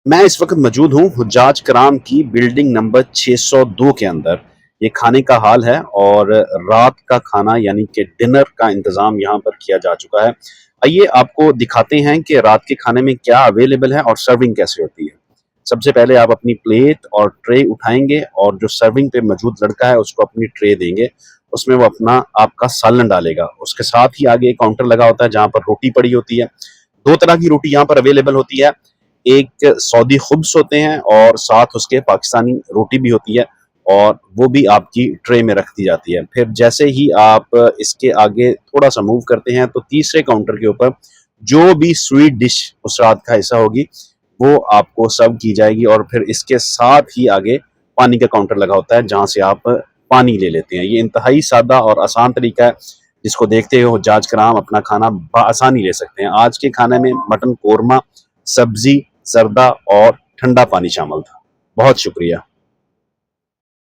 मैं इस वक्त मौजूद हूँ हुज्जाज कराम की बिल्डिंग नंबर 602 के अंदर। ये खाने का हाल है और रात का खाना यानी कि डिनर का इंतज़ाम यहाँ पर किया जा चुका है। आइए आपको दिखाते हैं कि रात के खाने में क्या अवेलेबल है और सर्विंग कैसे होती है। सबसे पहले आप अपनी प्लेट और ट्रे उठाएंगे और जो सर्विंग पे मौजूद लड़का है उसको अपनी ट्रे देंगे। उसमें वो अपना आपका सालन डालेगा। उसके साथ ही आगे एक काउंटर लगा होता है जहाँ पर रोटी पड़ी होती है। दो तरह की रोटी यहाँ पर अवेलेबल होती है। एक सऊदी खुब्स होते हैं और साथ उसके पाकिस्तानी रोटी भी होती है और वो भी आपकी ट्रे में रख दी जाती है। फिर जैसे ही आप इसके आगे थोड़ा सा मूव करते हैं तो तीसरे काउंटर के ऊपर जो भी स्वीट डिश उस रात का हिस्सा होगी वो आपको सर्व की जाएगी और फिर इसके साथ ही आगे पानी का काउंटर लगा होता है जहां से आप पानी ले लेते हैं। ये इंतहाई सादा और आसान तरीका है जिसको देखते हुए हुज्जाज कराम अपना खाना आसानी ले सकते हैं। आज के खाने में मटन कोरमा, सब्जी, जर्दा और ठंडा पानी शामिल था। बहुत शुक्रिया।